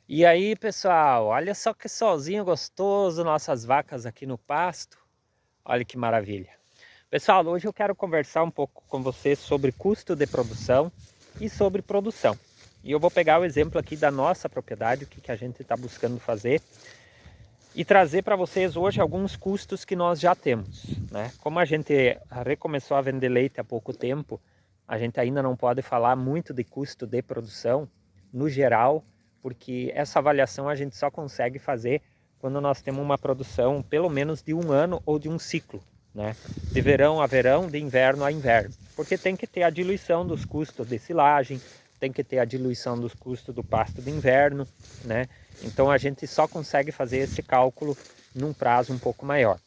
E aí, pessoal, olha só que solzinho gostoso, nossas vacas aqui no pasto. Olha que maravilha. Pessoal, hoje eu quero conversar um pouco com vocês sobre custo de produção e sobre produção. E eu vou pegar o exemplo aqui da nossa propriedade, o que a gente está buscando fazer, e trazer para vocês hoje alguns custos que nós já temos, né? Como a gente recomeçou a vender leite há pouco tempo, a gente ainda não pode falar muito de custo de produção no geral, porque essa avaliação a gente só consegue fazer quando nós temos uma produção pelo menos de um ano ou de um ciclo, né? De verão a verão, de inverno a inverno, porque tem que ter a diluição dos custos de silagem, tem que ter a diluição dos custos do pasto de inverno, né? Então a gente só consegue fazer esse cálculo num prazo um pouco maior.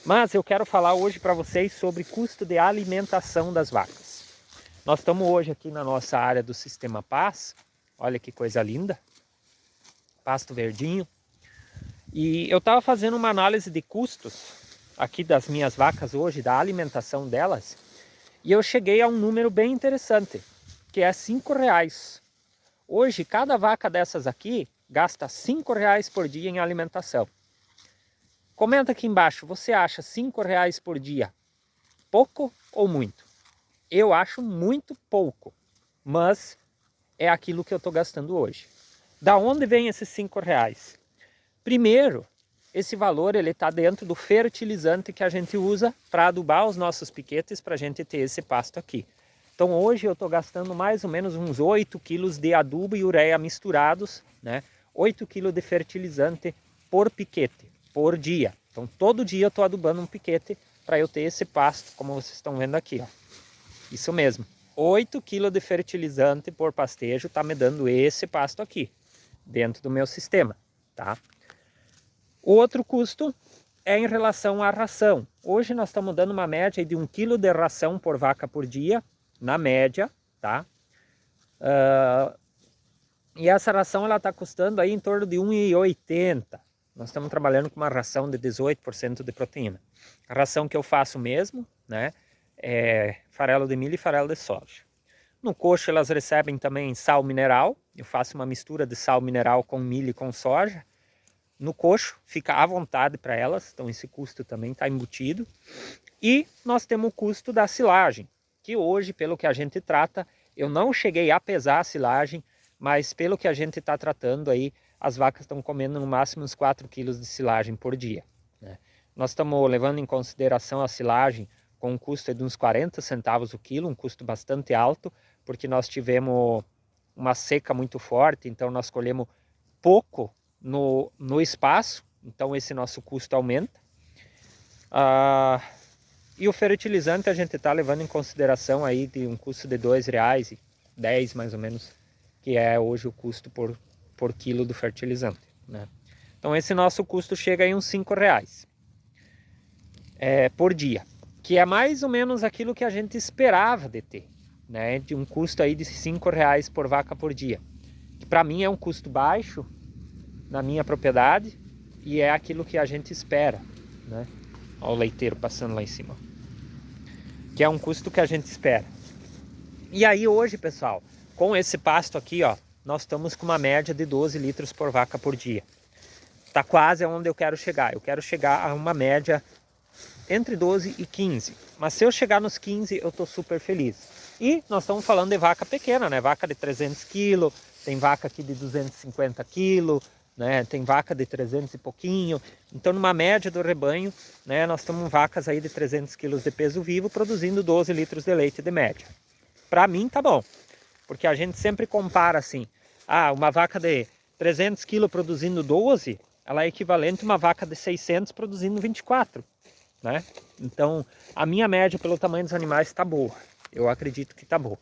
Mas eu quero falar hoje para vocês sobre custo de alimentação das vacas. Nós estamos hoje aqui na nossa área do Sistema Paz. Olha que coisa linda. Pasto verdinho. E eu estava fazendo uma análise de custos aqui das minhas vacas hoje, da alimentação delas. E eu cheguei a um número bem interessante, que é R$5. Hoje, cada vaca dessas aqui gasta R$5 por dia em alimentação. Comenta aqui embaixo, você acha R$5 por dia pouco ou muito? Eu acho muito pouco, mas é aquilo que eu estou gastando hoje. Da onde vem esses R$5? Primeiro, esse valor ele está dentro do fertilizante que a gente usa para adubar os nossos piquetes para a gente ter esse pasto aqui. Então hoje eu estou gastando mais ou menos uns 8 quilos de adubo e ureia misturados, né? 8 quilos de fertilizante por piquete, por dia. Então todo dia eu estou adubando um piquete para eu ter esse pasto, como vocês estão vendo aqui, ó. Isso mesmo, 8 quilos de fertilizante por pastejo está me dando esse pasto aqui, dentro do meu sistema, tá? O outro custo é em relação à ração. Hoje nós estamos dando uma média de 1 quilo de ração por vaca por dia, na média, tá? E essa ração ela está custando aí em torno de R$1,80. Nós estamos trabalhando com uma ração de 18% de proteína. A ração que eu faço mesmo, né, é farelo de milho e farelo de soja. No coxo elas recebem também sal mineral. Eu faço uma mistura de sal mineral com milho e com soja. No coxo fica à vontade para elas, então esse custo também está embutido. E nós temos o custo da silagem, que hoje, pelo que a gente trata, eu não cheguei a pesar a silagem, mas pelo que a gente está tratando aí, as vacas estão comendo no máximo uns 4 quilos de silagem por dia, né? Nós estamos levando em consideração a silagem com um custo de uns 40 centavos o quilo, um custo bastante alto, porque nós tivemos uma seca muito forte, então nós colhemos pouco no espaço, então esse nosso custo aumenta. E o fertilizante a gente está levando em consideração aí de um custo de R$2,10 mais ou menos, que é hoje o custo por quilo do fertilizante, né? Então esse nosso custo chega em uns R$5 por dia, que é mais ou menos aquilo que a gente esperava de ter, né? De um custo aí de R$5 por vaca por dia, que para mim é um custo baixo na minha propriedade e é aquilo que a gente espera, né? Olha o leiteiro passando lá em cima, que é um custo que a gente espera. E aí hoje, pessoal, com esse pasto aqui, ó, nós estamos com uma média de 12 litros por vaca por dia. Tá quase onde eu quero chegar. Eu quero chegar a uma média entre 12 e 15. Mas se eu chegar nos 15, eu tô super feliz. E nós estamos falando de vaca pequena, né? Vaca de 300 quilos, tem vaca aqui de 250 quilos, né? Tem vaca de 300 e pouquinho. Então, numa média do rebanho, né, nós temos vacas aí de 300 quilos de peso vivo produzindo 12 litros de leite de média. Para mim tá bom, porque a gente sempre compara assim, uma vaca de 300 quilos produzindo 12, ela é equivalente a uma vaca de 600 produzindo 24, né? Então, a minha média pelo tamanho dos animais está boa. Eu acredito que está boa.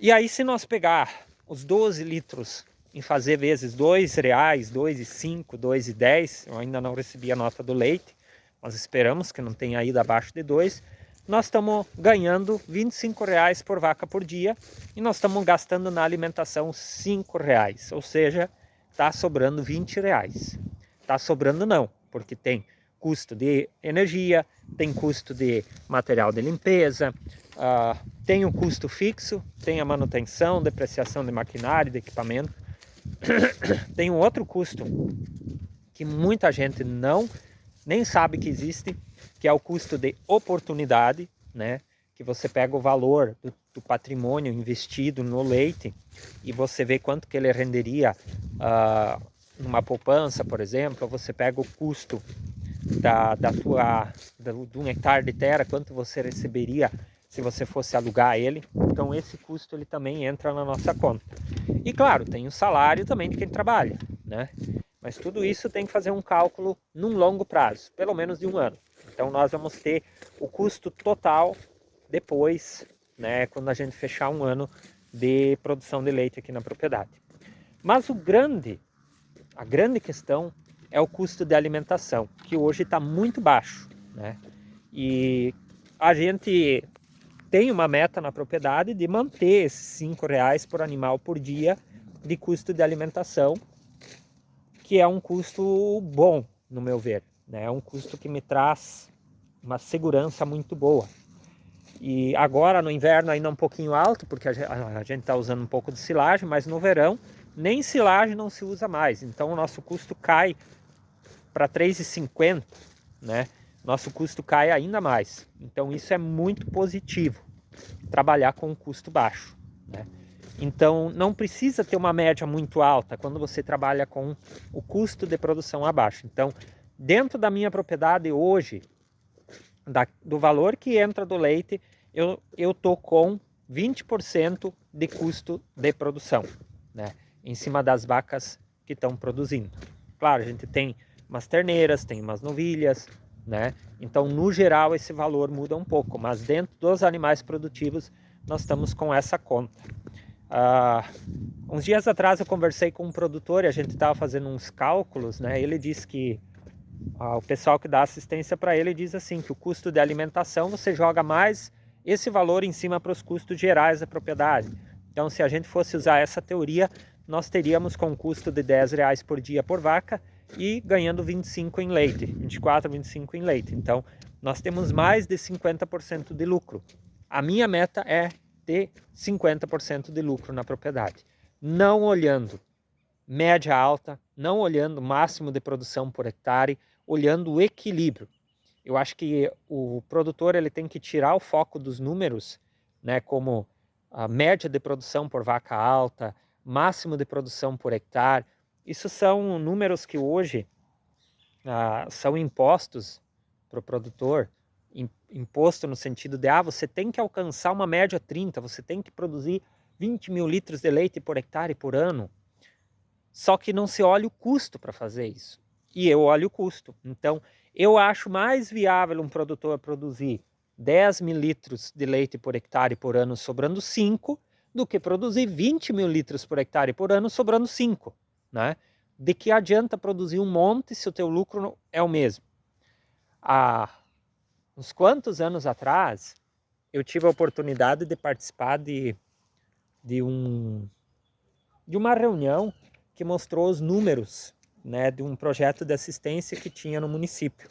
E aí, se nós pegar os 12 litros em fazer vezes R$2, R$2,05, R$2,10, eu ainda não recebi a nota do leite, mas esperamos que não tenha ido abaixo de 2, nós estamos ganhando R$25 por vaca por dia e nós estamos gastando na alimentação R$5, ou seja, está sobrando R$20. Está sobrando não, porque tem custo de energia, tem custo de material de limpeza, tem o custo fixo, tem a manutenção, depreciação de maquinário, de equipamento. tem um outro custo que muita gente nem sabe que existe, que é o custo de oportunidade, né? Que você pega o valor do patrimônio investido no leite e você vê quanto que ele renderia numa poupança, por exemplo, ou você pega o custo de um hectare de terra, quanto você receberia se você fosse alugar ele. Então esse custo ele também entra na nossa conta. E claro, tem o salário também de quem trabalha, né? Mas tudo isso tem que fazer um cálculo num longo prazo, pelo menos de 1 ano. Então nós vamos ter o custo total depois, né, quando a gente fechar 1 ano de produção de leite aqui na propriedade. Mas a grande questão é o custo de alimentação, que hoje está muito baixo, né? E a gente tem uma meta na propriedade de manter esses R$5 por animal por dia de custo de alimentação, que é um custo bom, no meu ver, né? É um custo que me traz uma segurança muito boa. E agora no inverno ainda é um pouquinho alto, porque a gente está usando um pouco de silagem, mas no verão nem silagem não se usa mais. Então o nosso custo cai para R$3,50, né? Nosso custo cai ainda mais. Então isso é muito positivo, trabalhar com um custo baixo, né? Então não precisa ter uma média muito alta quando você trabalha com o custo de produção abaixo. Então dentro da minha propriedade hoje, do valor que entra do leite, eu tô com 20% de custo de produção, né? Em cima das vacas que estão produzindo. Claro, a gente tem umas terneiras, tem umas novilhas, né? Então no geral esse valor muda um pouco, mas dentro dos animais produtivos nós estamos com essa conta. Uns dias atrás eu conversei com um produtor e a gente estava fazendo uns cálculos, né? Ele disse que o pessoal que dá assistência para ele diz assim, que o custo de alimentação você joga mais esse valor em cima para os custos gerais da propriedade. Então se a gente fosse usar essa teoria, nós teríamos com um custo de R$10 por dia por vaca e ganhando 25 em leite, 24, 25 em leite. Então nós temos mais de 50% de lucro. A minha meta é ter 50% de lucro na propriedade, não olhando média alta, não olhando máximo de produção por hectare, olhando o equilíbrio. Eu acho que o produtor ele tem que tirar o foco dos números, né, como a média de produção por vaca alta, máximo de produção por hectare. Isso são números que hoje são impostos para o produtor, imposto no sentido de você tem que alcançar uma média 30, você tem que produzir 20 mil litros de leite por hectare por ano. Só que não se olha o custo para fazer isso. E eu olho o custo. Então, eu acho mais viável um produtor produzir 10 mil litros de leite por hectare por ano sobrando 5, do que produzir 20 mil litros por hectare por ano sobrando 5, né? De que adianta produzir um monte se o teu lucro é o mesmo? Há uns quantos anos atrás, eu tive a oportunidade de participar de uma reunião que mostrou os números, né, de um projeto de assistência que tinha no município.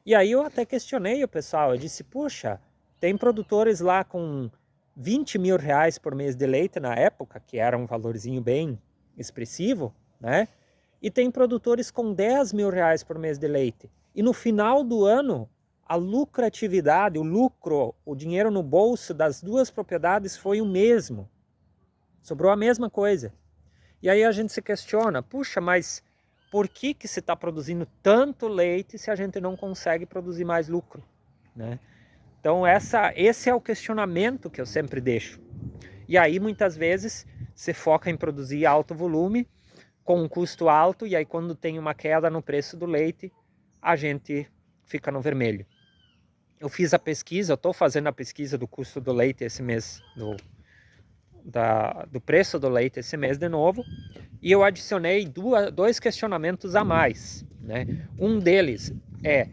E aí eu até questionei o pessoal, eu disse, puxa, tem produtores lá com 20 mil reais por mês de leite na época, que era um valorzinho bem expressivo, né? E tem produtores com 10 mil reais por mês de leite. E no final do ano, a lucratividade, o lucro, o dinheiro no bolso das duas propriedades foi o mesmo. Sobrou a mesma coisa. E aí a gente se questiona, puxa, mas por que se está produzindo tanto leite se a gente não consegue produzir mais lucro, né? Então esse é o questionamento que eu sempre deixo. E aí muitas vezes se foca em produzir alto volume, com um custo alto, e aí quando tem uma queda no preço do leite, a gente fica no vermelho. Eu fiz a pesquisa, eu estou fazendo a pesquisa do custo do leite esse mês, do preço do leite esse mês de novo, e eu adicionei dois questionamentos a mais, né? Um deles é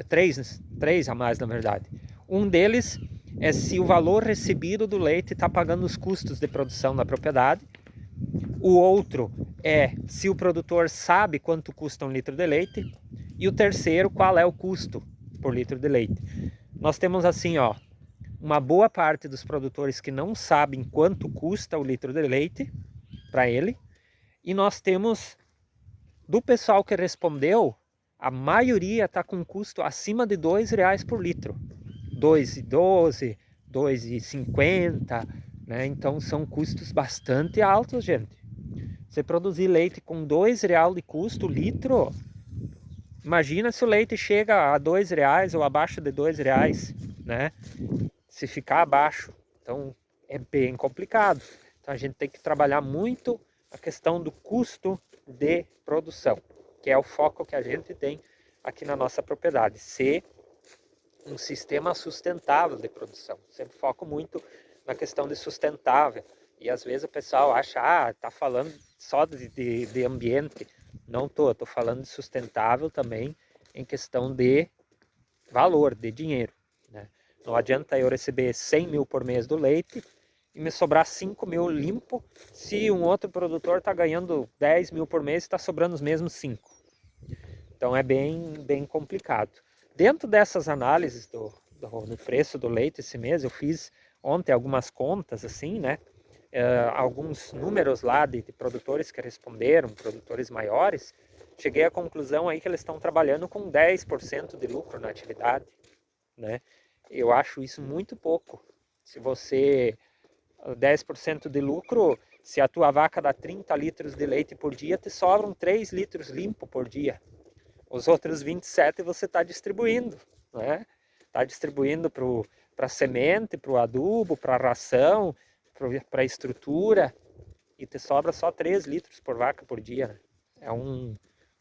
três a mais na verdade. Um deles é se o valor recebido do leite está pagando os custos de produção da propriedade. O outro é se o produtor sabe quanto custa um litro de leite. E o terceiro, qual é o custo por litro de leite. Nós temos assim, ó, uma boa parte dos produtores que não sabem quanto custa o litro de leite para ele, E nós temos, do pessoal que respondeu, a maioria está com custo acima de R$2 por litro. 2,12, 2,50, né? Então são custos bastante altos, gente. Você produzir leite com R$2 de custo litro, imagina se o leite chega a R$2 ou abaixo de R$2, né? Se ficar abaixo, então é bem complicado. Então a gente tem que trabalhar muito a questão do custo de produção, que é o foco que a gente tem aqui na nossa propriedade, ser um sistema sustentável de produção. Sempre foco muito na questão de sustentável. E às vezes o pessoal acha, tá falando só de ambiente. Não tô falando de sustentável também em questão de valor, de dinheiro, né? Não adianta eu receber 100 mil por mês do leite e me sobrar 5 mil limpo, se um outro produtor está ganhando 10 mil por mês e está sobrando os mesmos 5. Então é bem complicado. Dentro dessas análises do preço do leite esse mês, eu fiz ontem algumas contas assim, né? Alguns números lá de produtores que responderam, produtores maiores, cheguei à conclusão aí que eles estão trabalhando com 10% de lucro na atividade, né? Eu acho isso muito pouco. Se você 10% de lucro, se a tua vaca dá 30 litros de leite por dia, te sobram 3 litros limpo por dia. Os outros 27 você está distribuindo, né? Está distribuindo para a semente, para o adubo, para a ração, para a estrutura, e te sobra só 3 litros por vaca por dia, né? É um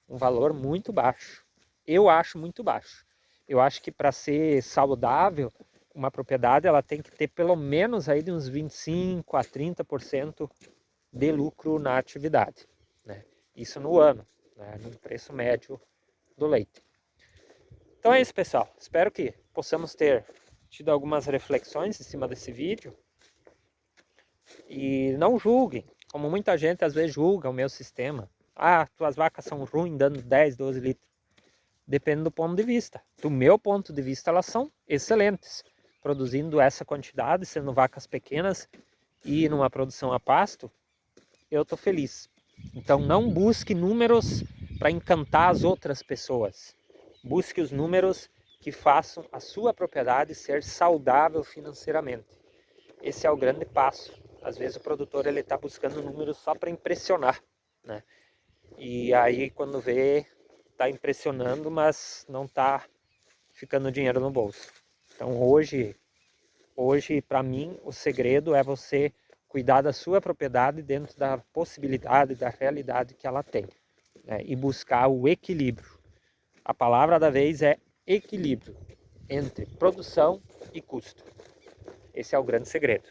valor muito baixo. Eu acho muito baixo. Eu acho que para ser saudável, uma propriedade ela tem que ter pelo menos aí de uns 25 a 30% de lucro na atividade, né? Isso no ano, né? No preço médio do leite. Então é isso, pessoal. Espero que possamos ter tido algumas reflexões em cima desse vídeo. E não julguem, como muita gente às vezes julga o meu sistema. Ah, tuas vacas são ruins, dando 10, 12 litros. Depende do ponto de vista. Do meu ponto de vista, elas são excelentes. Produzindo essa quantidade, sendo vacas pequenas e numa produção a pasto, eu estou feliz. Então não busque números para encantar as outras pessoas. Busque os números que façam a sua propriedade ser saudável financeiramente. Esse é o grande passo. Às vezes o produtor ele está buscando números só para impressionar, né? E aí quando vê, está impressionando, mas não está ficando dinheiro no bolso. Então hoje para mim, o segredo é você cuidar da sua propriedade dentro da possibilidade, da realidade que ela tem, né? E buscar o equilíbrio. A palavra da vez é equilíbrio entre produção e custo. Esse é o grande segredo.